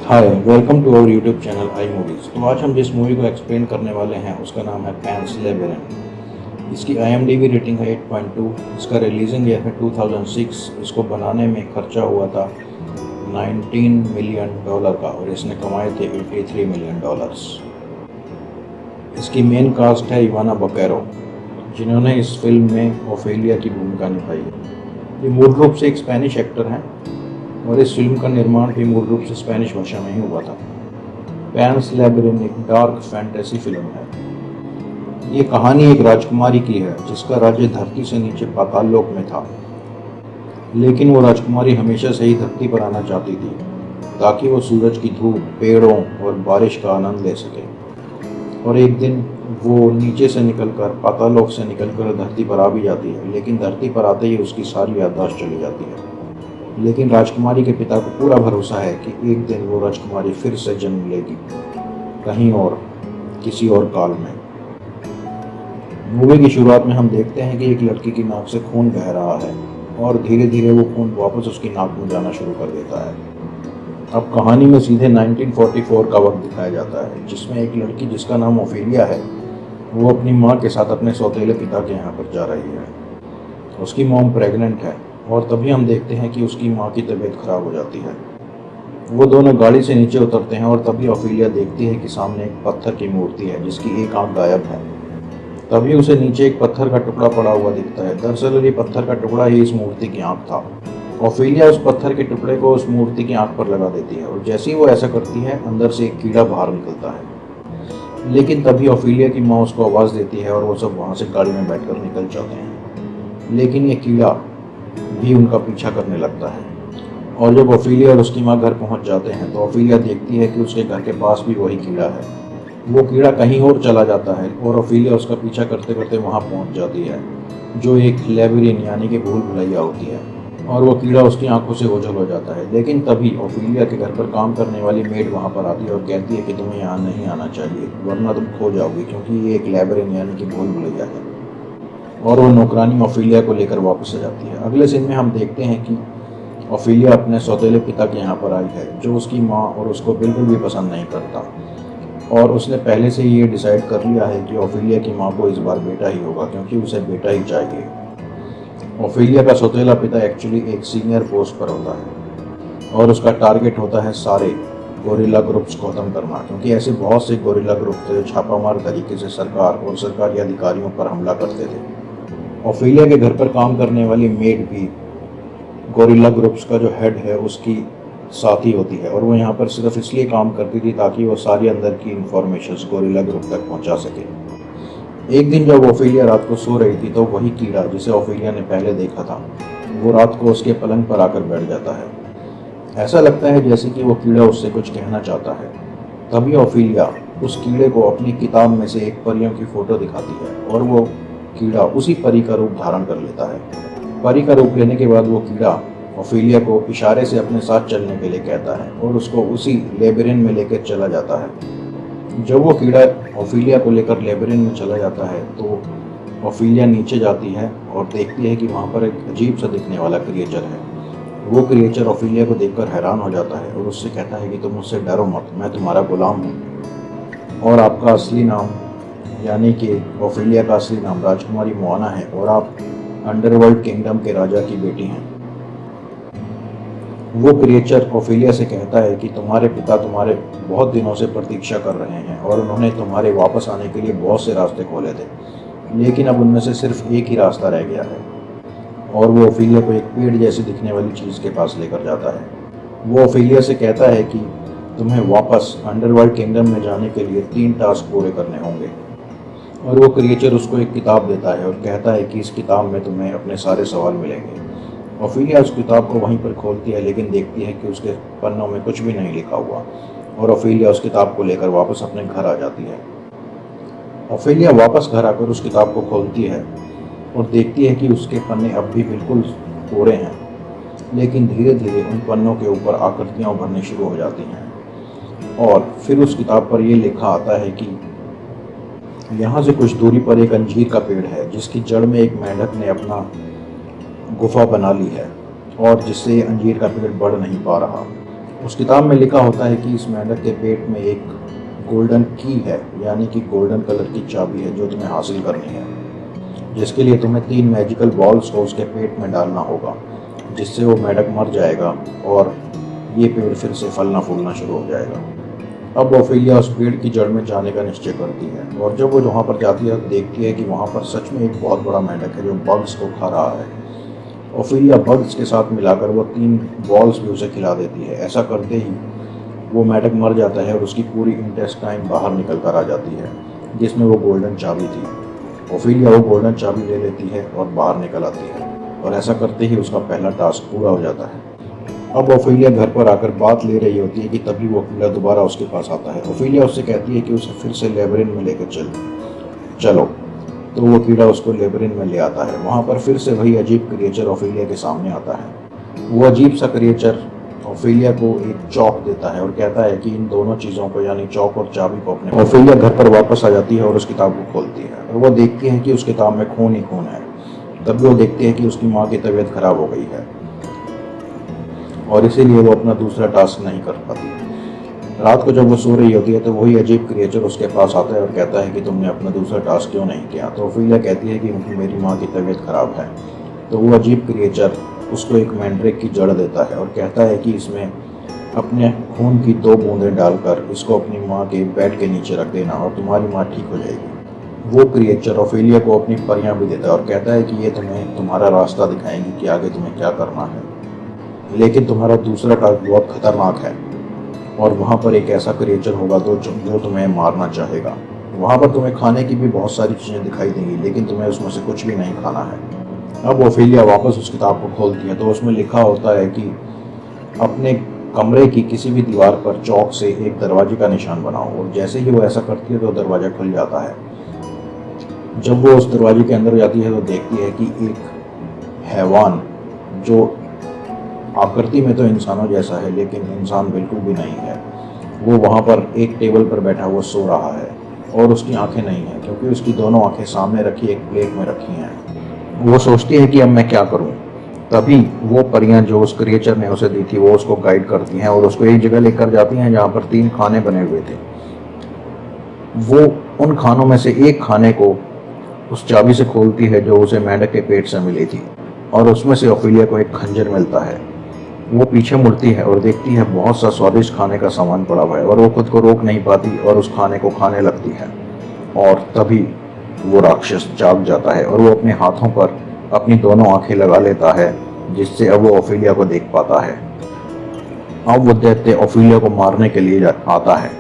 Hi welcome to our YouTube channel I movies. तो आज हम जिस मूवी को एक्सप्लेन करने वाले हैं उसका नाम है पैंस लेबिरिंथ। इसकी IMDb रेटिंग है 8.2। इसका रिलीजिंग ईयर है 2006। इसको बनाने में खर्चा हुआ था $19 मिलियन का और इसने कमाए थे $83 मिलियन। इसकी मेन कास्ट है इवाना बकैरो, जिन्होंने इस फिल्म में ओफेलिया की भूमिका निभाई है। ये मूल रूप से एक स्पेनिश एक्टर हैं और इस फिल्म का निर्माण भी मूल रूप से स्पेनिश भाषा में ही हुआ था। पैंस लेबिरिंथ एक डार्क फैंटेसी फिल्म है। ये कहानी एक राजकुमारी की है जिसका राज्य धरती से नीचे पाताल लोक में था, लेकिन वो राजकुमारी हमेशा से ही धरती पर आना चाहती थी ताकि वो सूरज की धूप, पेड़ों और बारिश का आनंद ले सके। और एक दिन वो नीचे से निकलकर, पाताल लोक से निकलकर धरती पर आ भी जाती है, लेकिन धरती पर आते ही उसकी सारी याददाश्त चली जाती है। लेकिन राजकुमारी के पिता को पूरा भरोसा है कि एक दिन वो राजकुमारी फिर से जन्म लेगी, कहीं और, किसी और काल में। मूवी की शुरुआत में हम देखते हैं कि एक लड़की की नाक से खून बह रहा है और धीरे धीरे वो खून वापस उसकी नाक में जाना शुरू कर देता है। अब कहानी में सीधे 1944 का वक्त दिखाया जाता है, जिसमें एक लड़की जिसका नाम ओफेलिया है वो अपनी माँ के साथ अपने सौतेले पिता के यहाँ पर जा रही है। उसकी मॉम प्रेग्नेंट है और तभी हम देखते हैं कि उसकी माँ की तबीयत खराब हो जाती है। वो दोनों गाड़ी से नीचे उतरते हैं और तभी ओफेलिया देखती है कि सामने एक पत्थर की मूर्ति है जिसकी एक आंख गायब है। तभी उसे नीचे एक पत्थर का टुकड़ा पड़ा हुआ दिखता है। दरअसल ये पत्थर का टुकड़ा ही इस मूर्ति की आंख था। ओफेलिया उस पत्थर के टुकड़े को उस मूर्ति की आंख पर लगा देती है और जैसे ही वो ऐसा करती है, अंदर से एक कीड़ा बाहर निकलता है। लेकिन तभी ओफेलिया की माँ उसको आवाज़ देती है और वो सब वहाँ से गाड़ी में बैठकर निकल जाते हैं। लेकिन ये कीड़ा भी उनका पीछा करने लगता है और जब ओफेलिया और उसकी माँ घर पहुंच जाते हैं तो ओफेलिया देखती है कि उसके घर के पास भी वही कीड़ा है। वो कीड़ा कहीं और चला जाता है और ओफेलिया उसका पीछा करते करते वहां पहुंच जाती है, जो एक लेबिरिन यानी कि भूल भुलैया होती है, और वो कीड़ा उसकी आंखों से ओझल हो जाता है। लेकिन तभी ओफेलिया के घर पर काम करने वाली मेड वहाँ पर आती है और कहती है कि तुम्हें यहाँ नहीं आना चाहिए, वरना तुम खो जाओगी, क्योंकि ये एक लेबिरिन यानी कि भूल भुलैया है। और वो नौकरानी ओफेलिया को लेकर वापस आ जाती है। अगले सीन में हम देखते हैं कि ओफेलिया अपने सौतेले पिता के यहाँ पर आई है, जो उसकी माँ और उसको बिल्कुल भी पसंद नहीं करता, और उसने पहले से ये डिसाइड कर लिया है कि ओफेलिया की माँ को इस बार बेटा ही होगा, क्योंकि उसे बेटा ही चाहिए। ओफेलिया का सौतेला पिता एक्चुअली एक सीनियर पोस्ट पर होता है और उसका टारगेट होता है सारे गोरिल्ला ग्रुप्स को खत्म करना, क्योंकि ऐसे बहुत से गोरिल्ला ग्रुप थे जो छापामार तरीके से सरकार और सरकारी अधिकारियों पर हमला करते थे। ओफेलिया के घर पर काम करने वाली मेड भी गोरिल्ला ग्रुप्स का जो हेड है उसकी साथी होती है, और वो यहाँ पर सिर्फ इसलिए काम करती थी ताकि वो सारी अंदर की इंफॉर्मेशन गोरिल्ला ग्रुप तक पहुँचा सके। एक दिन जब ओफेलिया रात को सो रही थी तो वही कीड़ा जिसे ओफेलिया ने पहले देखा था वो रात को उसके पलंग पर आकर बैठ जाता है। ऐसा लगता है जैसे कि वो कीड़ा उससे कुछ कहना चाहता है। तभी ओफेलिया उस कीड़े को अपनी किताब में से एक परियों की फोटो दिखाती है और वो कीड़ा उसी परी का रूप धारण कर लेता है। परी का रूप लेने के बाद वो कीड़ा ओफेलिया को इशारे से अपने साथ चलने के लिए कहता है और उसको उसी लेबिरिन में लेकर चला जाता है। जब वो कीड़ा ओफेलिया को लेकर लेबिरिन में चला जाता है तो ओफेलिया नीचे जाती है और देखती है कि वहाँ पर एक अजीब सा दिखने वाला क्रिएचर है। वो क्रिएचर ओफेलिया को देखकर हैरान हो जाता है और उससे कहता है कि तुम मुझसे डरो मत, मैं तुम्हारा गुलाम हूँ, और आपका असली नाम यानी कि ओफेलिया का असली नाम राजकुमारी मोआना है और आप अंडरवर्ल्ड किंगडम के राजा की बेटी हैं। वो क्रिएचर ओफेलिया से कहता है कि तुम्हारे पिता तुम्हारे बहुत दिनों से प्रतीक्षा कर रहे हैं और उन्होंने तुम्हारे वापस आने के लिए बहुत से रास्ते खोले थे, लेकिन अब उनमें से सिर्फ एक ही रास्ता रह गया है। और वो ओफेलिया को एक पेड़ जैसी दिखने वाली चीज़ के पास लेकर जाता है। वो ओफेलिया से कहता है कि तुम्हें वापस अंडरवर्ल्ड किंगडम में जाने के लिए 3 टास्क पूरे करने होंगे, और वो क्रिएचर उसको एक किताब देता है और कहता है कि इस किताब में तुम्हें अपने सारे सवाल मिलेंगे। ओफेलिया उस किताब को वहीं पर खोलती है, लेकिन देखती है कि उसके पन्नों में कुछ भी नहीं लिखा हुआ, और ओफेलिया उस किताब को लेकर वापस अपने घर आ जाती है। ओफेलिया वापस घर आकर उस किताब को खोलती है और देखती है कि उसके पन्ने अब भी बिल्कुल कोरे हैं, लेकिन धीरे धीरे उन पन्नों के ऊपर आकृतियाँ उभरनी शुरू हो जाती हैं। और फिर उस किताब पर यह लिखा आता है कि यहाँ से कुछ दूरी पर एक अंजीर का पेड़ है जिसकी जड़ में एक मेंढक ने अपना गुफा बना ली है और जिससे अंजीर का पेड़ बढ़ नहीं पा रहा। उस किताब में लिखा होता है कि इस मेंढक के पेट में एक गोल्डन की है, यानी कि गोल्डन कलर की चाबी है जो तुम्हें हासिल करनी है, जिसके लिए तुम्हें 3 मैजिकल बॉल्स को उसके पेट में डालना होगा, जिससे वो मेंढक मर जाएगा और ये पेड़ फिर से फलना फूलना शुरू हो जाएगा। अब ओफेलिया उस पेड़ की जड़ में जाने का निश्चय करती है, और जब वो वहाँ पर जाती है तो देखती है कि वहाँ पर सच में एक बहुत बड़ा मेंढक है जो बग्स को खा रहा है। ओफेलिया बग्स के साथ मिलाकर वो 3 बॉल्स भी उसे खिला देती है। ऐसा करते ही वो मेंढक मर जाता है और उसकी पूरी इंटेस्टाइन बाहर निकल कर आ जाती है, जिसमें वो गोल्डन चाबी थी। ओफेलिया वो गोल्डन चाबी ले लेती है और बाहर निकल आती है, और ऐसा करते ही उसका पहला टास्क पूरा हो जाता है। अब ओफेलिया घर पर आकर बात ले रही होती है कि तभी वो कीड़ा दोबारा उसके पास आता है। ओफेलिया उससे कहती है कि उसे फिर से लेबरिन में लेकर चलो। तो वो कीड़ा उसको लेबरिन में ले आता है। वहाँ पर फिर से वही अजीब क्रिएचर ओफेलिया के सामने आता है। वो अजीब सा क्रिएचर ओफेलिया को एक चौक देता है और कहता है कि इन दोनों चीज़ों को, यानी चौक और चाबी को, अपने। ओफेलिया घर पर वापस आ जाती है और उस किताब को खोलती है, और वो देखती है कि उस किताब में खून ही खून है। तब वो देखती है कि उसकी माँ की तबीयत खराब हो गई है, और इसीलिए वो अपना दूसरा टास्क नहीं कर पाती। रात को जब वो सो रही होती है तो वही अजीब क्रिएचर उसके पास आता है और कहता है कि तुमने अपना दूसरा टास्क क्यों नहीं किया। तो ओफेलिया कहती है कि मेरी माँ की तबीयत खराब है। तो वो अजीब क्रिएचर उसको एक मैंड्रेक की जड़ देता है और कहता है कि इसमें अपने खून की 2 बूंदें डालकर इसको अपनी माँ के बेड के नीचे रख देना और तुम्हारी माँ ठीक हो जाएगी। वो क्रिएचर ओफेलिया को अपनी परियां भी देता है और कहता है कि ये तुम्हें तुम्हारा रास्ता दिखाएंगी कि आगे तुम्हें क्या करना है, लेकिन तुम्हारा दूसरा टास्क बहुत खतरनाक है, और वहाँ पर एक ऐसा क्रिएचर होगा जो तुम्हें मारना चाहेगा। वहाँ पर तुम्हें खाने की भी बहुत सारी चीज़ें दिखाई देंगी, लेकिन तुम्हें उसमें से कुछ भी नहीं खाना है। अब ओफेलिया वापस उस किताब को खोलती है तो उसमें लिखा होता है कि अपने कमरे की किसी भी दीवार पर चौक से एक दरवाजे का निशान बनाओ, और जैसे ही वो ऐसा करती है तो दरवाजा खुल जाता है। जब वो उस दरवाजे के अंदर जाती है तो देखती है कि एक हैवान, जो आकृति में तो इंसानों जैसा है लेकिन इंसान बिल्कुल भी नहीं है, वो वहाँ पर एक टेबल पर बैठा हुआ सो रहा है, और उसकी आंखें नहीं हैं क्योंकि उसकी दोनों आंखें सामने रखी एक प्लेट में रखी हैं। वो सोचती है कि अब मैं क्या करूं। तभी वो परियां जो उस क्रिएचर ने उसे दी थी वो उसको गाइड करती हैं और उसको एक जगह लेकर जाती हैं जहाँ पर 3 खाने बने हुए थे। वो उन खानों में से एक खाने को उस चाबी से खोलती है जो उसे मेंढक के पेट से मिली थी, और उसमें से ओफेलिया को एक खंजर मिलता है। वो पीछे मुड़ती है और देखती है बहुत सा स्वादिष्ट खाने का सामान पड़ा हुआ है, और वो खुद को रोक नहीं पाती और उस खाने को खाने लगती है। और तभी वो राक्षस जाग जाता है और वो अपने हाथों पर अपनी दोनों आंखें लगा लेता है, जिससे अब वो ओफेलिया को देख पाता है। अब वो दैत्य ओफेलिया को मारने के लिए आता है,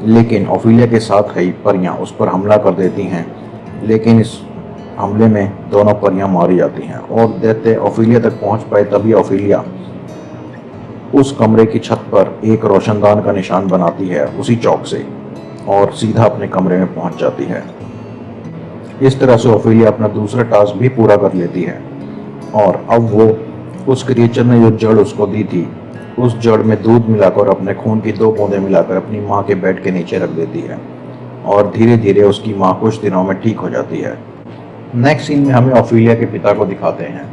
लेकिन ओफेलिया के साथ ही परियां उस पर हमला कर देती हैं, लेकिन इस हमले में दोनों परियां मारी जाती हैं और दैत्य ओफेलिया तक पहुंच पाए। तभी ओफेलिया उस कमरे की छत पर एक रोशनदान का निशान बनाती है उसी चौक से, और सीधा अपने कमरे में पहुंच जाती है। इस तरह से ओफेलिया अपना दूसरा टास्क भी पूरा कर लेती है, और अब वो उस क्रिएचर ने जो जड़ उसको दी थी, उस जड़ में दूध मिलाकर अपने खून की 2 बूंदें मिलाकर अपनी माँ के बेड के नीचे रख देती है, और धीरे धीरे उसकी माँ कुछ दिनों में ठीक हो जाती है। नेक्स्ट सीन में हमें ओफेलिया के पिता को दिखाते हैं,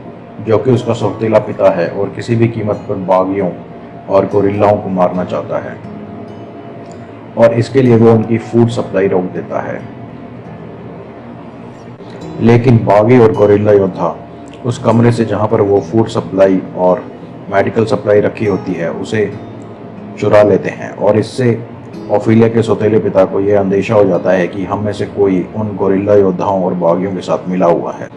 जो कि उसका सौतेला पिता है और किसी भी कीमत पर बागियों और गोरिल्लाओं को मारना चाहता है, और इसके लिए वो उनकी फूड सप्लाई रोक देता है। लेकिन बागी और गोरिल्ला योद्धा उस कमरे से जहाँ पर वो फूड सप्लाई और मेडिकल सप्लाई रखी होती है उसे चुरा लेते हैं, और इससे ओफेलिया के सौतेले पिता को यह अंदेशा हो जाता है कि हम में से कोई उन गोरिल्ला योद्धाओं और बागियों के साथ मिला हुआ है,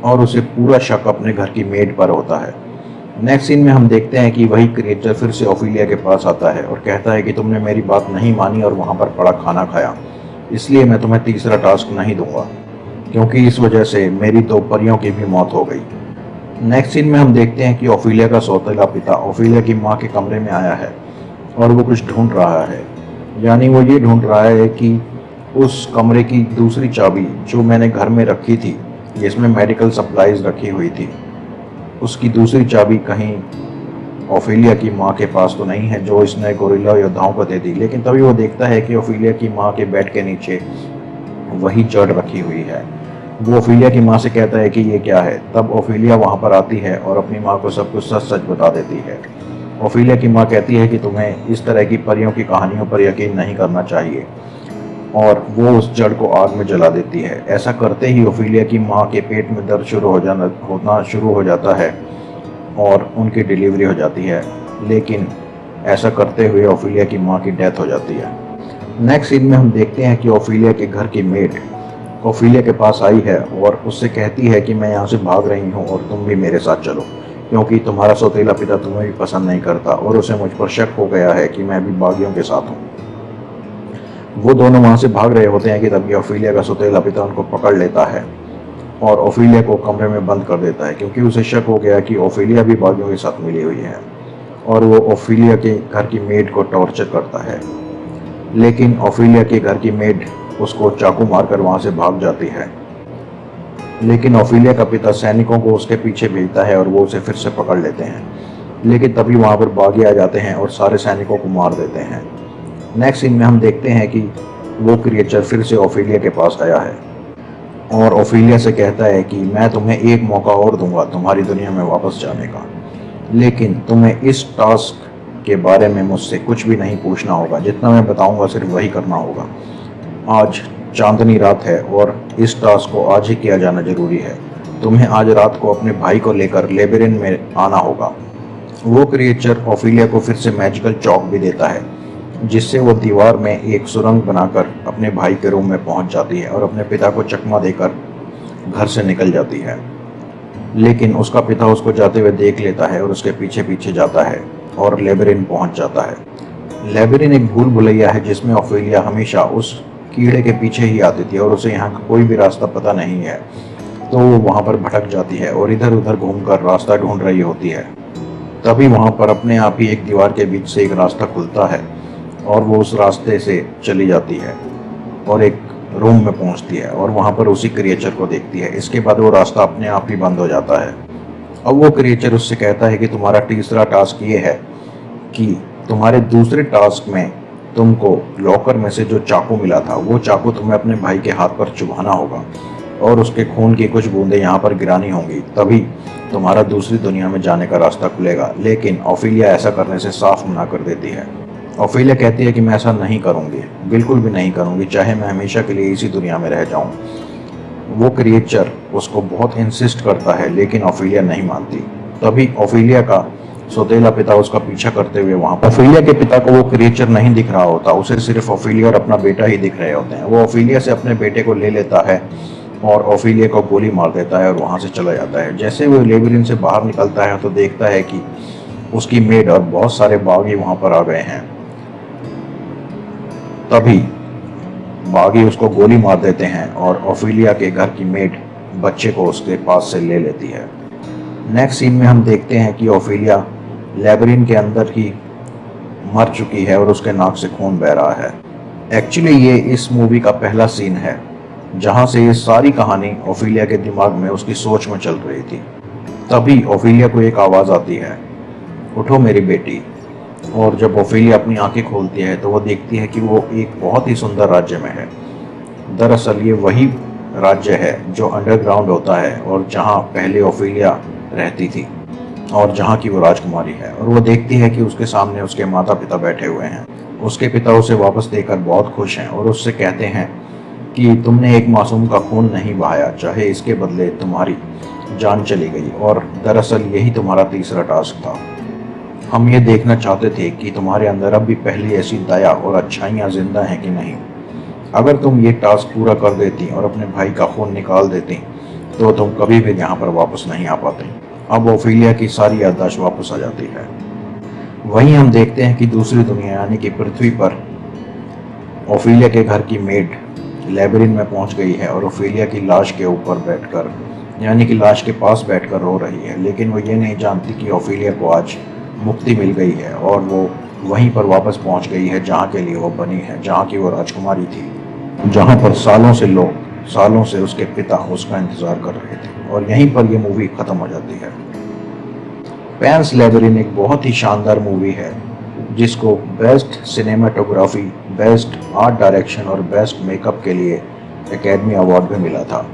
और उसे पूरा शक अपने घर की मेड पर होता है। नेक्स्ट सीन में हम देखते हैं कि वही क्रिएचर फिर से ओफेलिया के पास आता है और कहता है कि तुमने मेरी बात नहीं मानी और वहाँ पर पड़ा खाना खाया, इसलिए मैं तुम्हें तीसरा टास्क नहीं दूंगा, क्योंकि इस वजह से मेरी 2 परियों की भी मौत हो गई। नेक्स्ट सीन में हम देखते हैं कि ओफेलिया का सौतेला पिता ओफेलिया की माँ के कमरे में आया है और वो कुछ ढूंढ रहा है, यानी वो ये ढूंढ रहा है कि उस कमरे की दूसरी चाबी जो मैंने घर में रखी थी, जिसमें मेडिकल सप्लाईज रखी हुई थी, उसकी दूसरी चाबी कहीं ओफेलिया की माँ के पास तो नहीं है जो इसने गोरिल्ला योद्धाओं को दे दी। लेकिन तभी वो देखता है कि ओफेलिया की माँ के बेड के नीचे वही जड़ रखी हुई है। वो ओफेलिया की माँ से कहता है कि ये क्या है। तब ओफेलिया वहाँ पर आती है और अपनी माँ को सब कुछ सच सच बता देती है। ओफिलिया की माँ कहती है कि तुम्हें इस तरह की परियों की कहानियों पर यकीन नहीं करना चाहिए, और वो उस जड़ को आग में जला देती है। ऐसा करते ही ओफिलिया की माँ के पेट में दर्द होना शुरू हो जाता है और उनकी डिलीवरी हो जाती है। लेकिन ऐसा करते हुए ओफिलिया की माँ की डेथ हो जाती है। नेक्स्ट सीन में हम देखते हैं कि ओफिलिया के घर की मेड ओफिलिया के पास आई है और उससे कहती है कि मैं यहाँ से भाग रही हूँ और तुम भी मेरे साथ चलो, क्योंकि तुम्हारा सौतेला पिता तुम्हें भी पसंद नहीं करता और उसे मुझ पर शक हो गया है कि मैं भी बागियों के साथ हूँ। वो दोनों वहाँ से भाग रहे होते हैं कि तभी ओफिलिया का सौतेला पिता उनको पकड़ लेता है और ओफिलिया को कमरे में बंद कर देता है, क्योंकि उसे शक हो गया कि ओफिलिया भी बागियों के साथ मिली हुई है। और वो ओफिलिया के घर की मेड को टॉर्चर करता है, लेकिन ओफिलिया के घर की मेड उसको चाकू मारकर वहाँ से भाग जाती है। लेकिन ओफिलिया का पिता सैनिकों को उसके पीछे भेजता है और वो उसे फिर से पकड़ लेते हैं, लेकिन तभी वहाँ पर बागी आ जाते हैं और सारे सैनिकों को मार देते हैं। नेक्स्ट सीन में हम देखते हैं कि वो क्रिएचर फिर से ओफिलिया के पास आया है और ओफिलिया से कहता है कि मैं तुम्हें एक मौका और दूंगा तुम्हारी दुनिया में वापस जाने का, लेकिन तुम्हें इस टास्क के बारे में मुझसे कुछ भी नहीं पूछना होगा, जितना मैं बताऊंगा सिर्फ वही करना होगा। आज चांदनी रात है और इस टास्क को आज ही किया जाना जरूरी है। तुम्हें आज रात को अपने भाई को लेकर लेबिरिन में आना होगा। वो क्रिएचर ओफिलिया को फिर से मैजिकल चौक भी देता है, जिससे वो दीवार में एक सुरंग बनाकर अपने भाई के रूम में पहुंच जाती है और अपने पिता को चकमा देकर घर से निकल जाती है। लेकिन उसका पिता उसको जाते हुए देख लेता है और उसके पीछे पीछे जाता है और लेबिरिन पहुंच जाता है। लेबिरिन एक भूल भुलैया है जिसमें ओफिलिया हमेशा उस कीड़े के पीछे ही आती थी और उसे यहाँ का कोई भी रास्ता पता नहीं है, तो वो वहाँ पर भटक जाती है और इधर उधर घूमकर रास्ता ढूंढ रही होती है। तभी वहाँ पर अपने आप ही एक दीवार के बीच से एक रास्ता खुलता है और वो उस रास्ते से चली जाती है और एक रूम में पहुंचती है और वहाँ पर उसी क्रिएचर को देखती है। इसके बाद वो रास्ता अपने आप ही बंद हो जाता है। अब वो क्रिएचर उससे कहता है कि तुम्हारा तीसरा टास्क ये है कि तुम्हारे दूसरे टास्क में तुमको लॉकर में से जो चाकू मिला था वो चाकू तुम्हें अपने भाई के हाथ पर चुभाना होगा और उसके खून की कुछ बूंदें यहाँ पर गिरानी होंगी, तभी तुम्हारा दूसरी दुनिया में जाने का रास्ता खुलेगा। लेकिन ओफिलिया ऐसा करने से साफ मना कर देती है। ओफिलिया कहती है कि मैं ऐसा नहीं करूँगी, बिल्कुल भी नहीं करूँगी, चाहे मैं हमेशा के लिए इसी दुनिया में रह जाऊँ। वो क्रिएचर उसको बहुत इंसिस्ट करता है, लेकिन ओफिलिया नहीं मानती। तभी ओफिलिया का सौतेला पिता उसका पीछा करते हुए वहाँ पर ओफिलिया के पिता को वो क्रिएचर नहीं दिख रहा होता, उसे सिर्फ ओफिलिया और अपना बेटा ही दिख रहे होते हैं। वो ओफिलिया से अपने बेटे को ले लेता है और ओफिलिया को गोली मार देता है और वहाँ से चला जाता है। जैसे वो लेबिरिन से बाहर निकलता है तो देखता है कि उसकी मेड और बहुत सारे बागी वहाँ पर आ गए हैं। तभी बागी उसको गोली मार देते हैं और ओफिलिया के घर की मेड बच्चे को उसके पास से ले लेती है। नेक्स्ट सीन में हम देखते हैं कि ओफिलिया लेबिरिन के अंदर ही मर चुकी है और उसके नाक से खून बह रहा है। एक्चुअली ये इस मूवी का पहला सीन है जहाँ से ये सारी कहानी ओफिलिया के दिमाग में उसकी सोच में चल रही थी। तभी ओफिलिया को एक आवाज़ आती है, उठो मेरी बेटी। और जब ओफिलिया अपनी आंखें खोलती है तो वो देखती है कि वो एक बहुत ही सुंदर राज्य में है। दरअसल ये वही राज्य है जो अंडरग्राउंड होता है और जहाँ पहले ओफिलिया रहती थी और जहाँ की वो राजकुमारी है। और वो देखती है कि उसके सामने उसके माता पिता बैठे हुए हैं। उसके पिता उसे वापस देकर बहुत खुश हैं और उससे कहते हैं कि तुमने एक मासूम का खून नहीं बहाया, चाहे इसके बदले तुम्हारी जान चली गई, और दरअसल यही तुम्हारा तीसरा टास्क था। हम ये देखना चाहते थे कि तुम्हारे अंदर अब भी पहली ऐसी दया और अच्छाइयाँ जिंदा हैं कि नहीं। अगर तुम ये टास्क पूरा कर देती और अपने भाई का खून निकाल देती तो तुम कभी भी यहाँ पर वापस नहीं आ पाते। अब ओफिलिया की सारी याददाश्त वापस आ जाती है। वहीं हम देखते हैं कि दूसरी दुनिया यानी कि पृथ्वी पर ओफिलिया के घर की मेड लेबिरिन में पहुंच गई है और ओफिलिया की लाश के ऊपर बैठकर यानी कि लाश के पास बैठकर रो रही है। लेकिन वो ये नहीं जानती कि ओफिलिया को आज मुक्ति मिल गई है और वो वहीं पर वापस पहुंच गई है जहाँ के लिए वो बनी है, जहाँ की वो राजकुमारी थी, जहाँ पर सालों से उसके पिता उसका इंतजार कर रहे थे। और यहीं पर ये मूवी खत्म हो जाती है। पैंस लेबिरिन एक बहुत ही शानदार मूवी है जिसको best cinematography, best art direction और बेस्ट मेकअप के लिए एकेडमी अवार्ड भी मिला था।